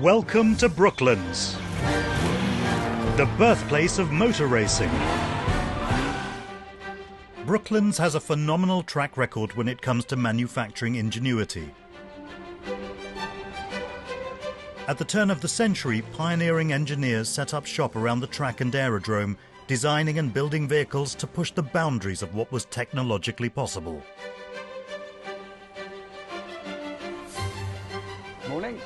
Welcome to Brooklands, the birthplace of motor racing. Brooklands has a phenomenal track record when it comes to manufacturing ingenuity. At the turn of the century, pioneering engineers set up shop around the track and aerodrome, designing and building vehicles to push the boundaries of what was technologically possible. Morning.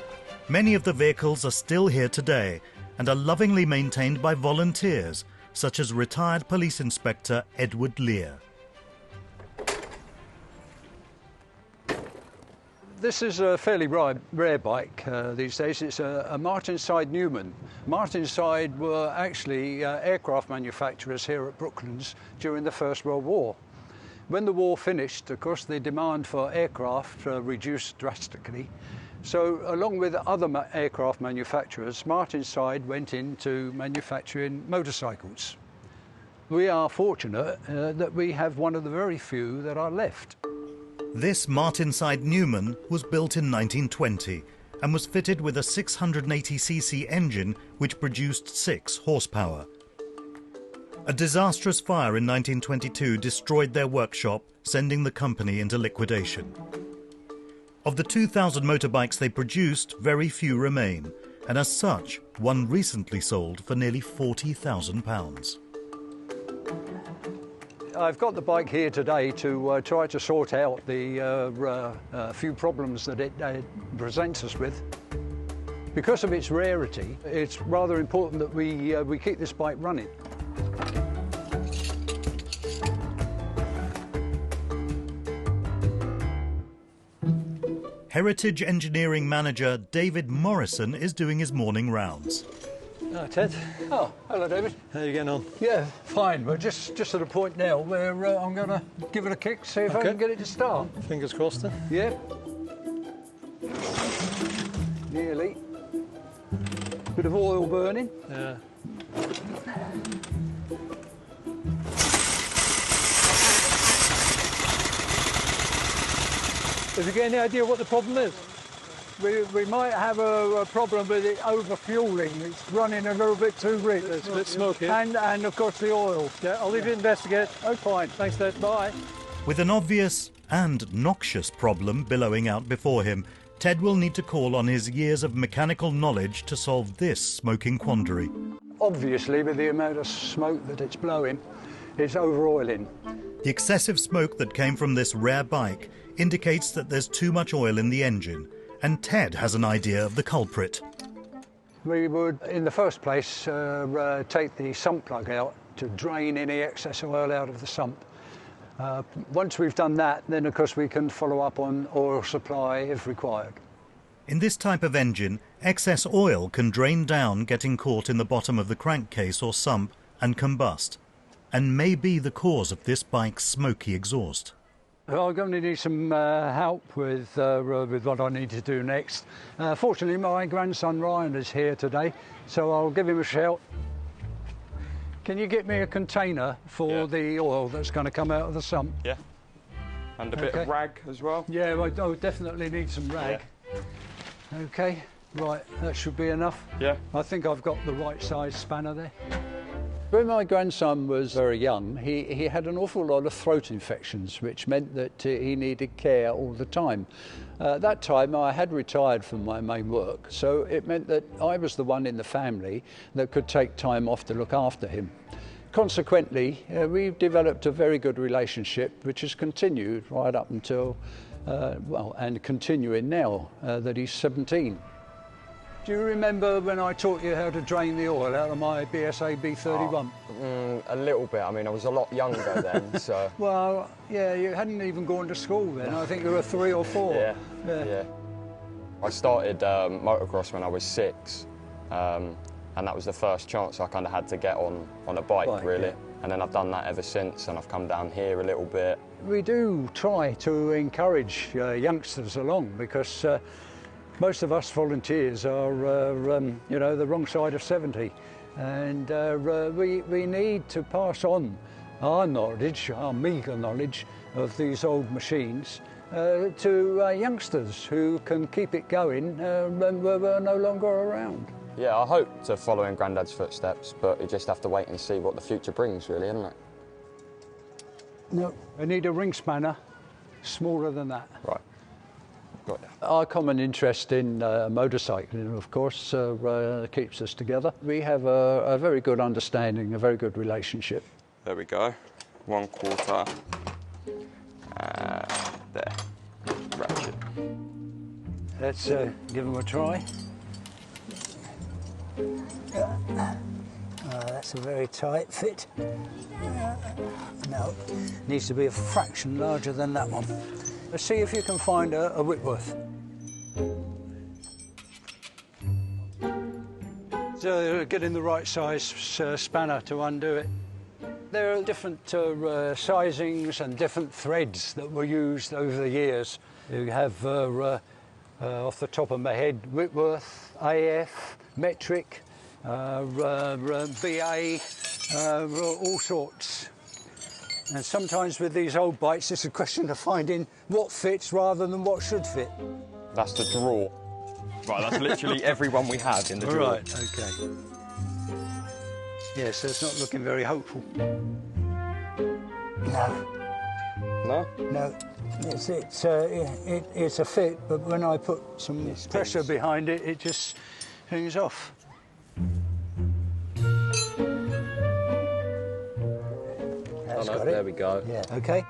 Many of the vehicles are still here today and are lovingly maintained by volunteers, such as retired police inspector Edward Lear. This is a fairly rare bike these days. It's a Martynside Newman. Martynside were actually aircraft manufacturers here at Brooklands during the First World War. When the war finished, of course, the demand for aircraft reduced drastically. So along with other aircraft manufacturers, Martynside went into manufacturing motorcycles. We are fortunate that we have one of the very few that are left. This Martynside Newman was built in 1920 and was fitted with a 680cc engine which produced 6 horsepower. A disastrous fire in 1922 destroyed their workshop, sending the company into liquidation. Of the 2,000 motorbikes they produced, very few remain, and as such, one recently sold for nearly £40,000. I've got the bike here today to try to sort out the few problems that it presents us with. Because of its rarity, it's rather important that we keep this bike running. Heritage Engineering Manager David Morrison is doing his morning rounds. Ted. Oh, hello, David. How are you getting on? Yeah, fine. We're just at a point now where I'm going to give it a kick, see if I can get it to start. Fingers crossed then. Yeah. Nearly. Bit of oil burning. Yeah. Have you got any idea what the problem is? We might have a problem with it over-fueling. It's running a little bit too rich. It's a bit smoky. And of course the oil. Yeah, I'll leave you to investigate. Oh, fine. Thanks, Ted. Bye. With an obvious and noxious problem billowing out before him, Ted will need to call on his years of mechanical knowledge to solve this smoking quandary. Obviously, with the amount of smoke that it's blowing, it's over-oiling. The excessive smoke that came from this rare bike indicates that there's too much oil in the engine, and Ted has an idea of the culprit. We would, in the first place, take the sump plug out to drain any excess oil out of the sump. Once we've done that, then of course we can follow up on oil supply if required. In this type of engine, excess oil can drain down, getting caught in the bottom of the crankcase or sump and combust, and may be the cause of this bike's smoky exhaust. I'm going to need some help with what I need to do next. Fortunately, my grandson Ryan is here today, so I'll give him a shout. Can you get me a container for the oil that's going to come out of the sump? Yeah. And a bit of rag as well? Yeah, I definitely need some rag. Yeah. OK, right, that should be enough. Yeah. I think I've got the right size spanner there. When my grandson was very young, he had an awful lot of throat infections, which meant that he needed care all the time. At that time, I had retired from my main work, so it meant that I was the one in the family that could take time off to look after him. Consequently, we've developed a very good relationship, which has continued right up until, and continuing now that he's 17. Do you remember when I taught you how to drain the oil out of my BSA B31? A little bit. I mean, I was a lot younger then, so... Well, yeah, you hadn't even gone to school then. I think you were 3 or 4. Yeah. I started motocross when I was 6, and that was the first chance I kind of had to get on a bike, really. Yeah. And then I've done that ever since, and I've come down here a little bit. We do try to encourage youngsters along, because most of us volunteers are, you know, the wrong side of 70. And we need to pass on our knowledge, our meagre knowledge of these old machines, to youngsters who can keep it going when we're no longer around. Yeah, I hope to follow in Grandad's footsteps, but you just have to wait and see what the future brings, really, isn't it? No, I need a ring spanner smaller than that. Right. Got you. Our common interest in motorcycling, of course, keeps us together. We have a very good understanding, a very good relationship. There we go. 1/4. There. Ratchet. Let's give them a try. That's a very tight fit. No, needs to be a fraction larger than that one. Let's see if you can find a Whitworth. So getting the right size spanner to undo it. There are different sizings and different threads that were used over the years. You have, off the top of my head, Whitworth, AF, metric, BA, all sorts. And sometimes with these old bikes, it's a question of finding what fits rather than what should fit. That's the drawer. Right, that's literally everyone we have in the drawer. Right, OK. Yes, it's not looking very hopeful. No. No? No. It's a fit, but when I put some pressure behind it, it just hangs off. That's got it. There we go. Yeah, OK.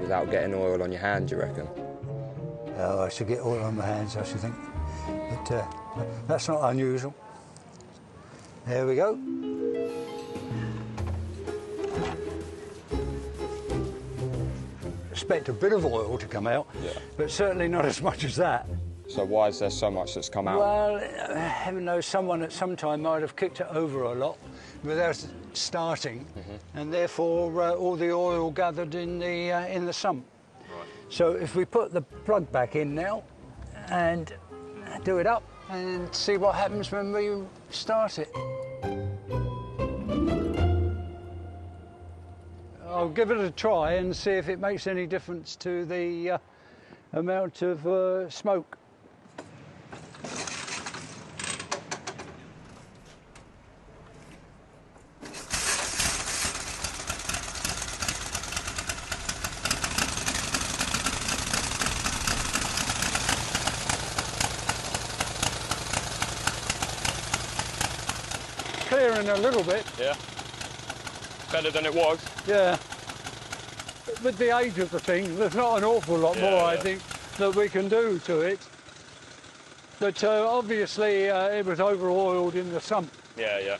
Without getting oil on your hand, do you reckon? Oh, I should get oil on my hands, I should think. But that's not unusual. There we go. Expect a bit of oil to come out, yeah, but certainly not as much as that. So why is there so much that's come out? Well, heaven knows, someone at some time might have kicked it over a lot without starting, and therefore all the oil gathered in the sump. Right. So if we put the plug back in now and do it up and see what happens when we start it. I'll give it a try and see if it makes any difference to the amount of smoke. Clearing a little bit. Yeah. Better than it was. Yeah. With the age of the thing, there's not an awful lot more, I think, that we can do to it. But obviously, it was over-oiled in the sump. Yeah, yeah.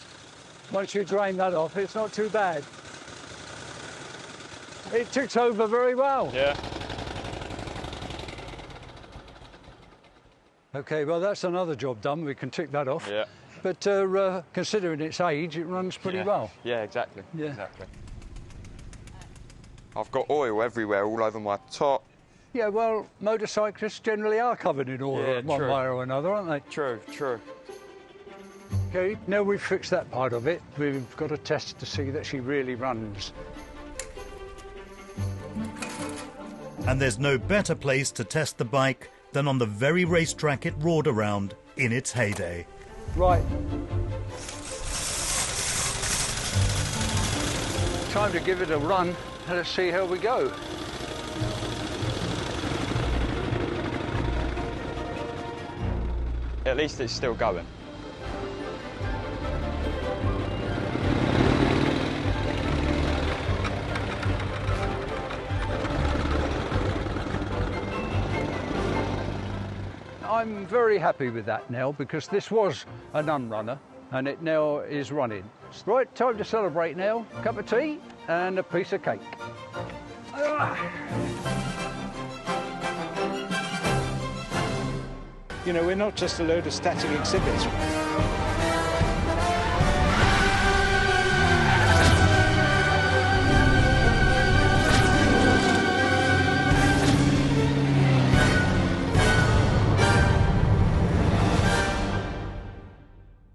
Once you drain that off, it's not too bad. It ticks over very well. Yeah. OK, well, that's another job done. We can tick that off. Yeah. But considering its age, it runs pretty well. Yeah, exactly. Yeah. Exactly. I've got oil everywhere, all over my top. Yeah, well, motorcyclists generally are covered in oil in one way or another, aren't they? True, true. OK, now we've fixed that part of it, we've got to test to see that she really runs. And there's no better place to test the bike than on the very racetrack it roared around in its heyday. Right. Time to give it a run. Let's see how we go. At least it's still going. I'm very happy with that now because this was an unrunner and it now is running. Right, time to celebrate now. Cup of tea and a piece of cake. You know, we're not just a load of static exhibits.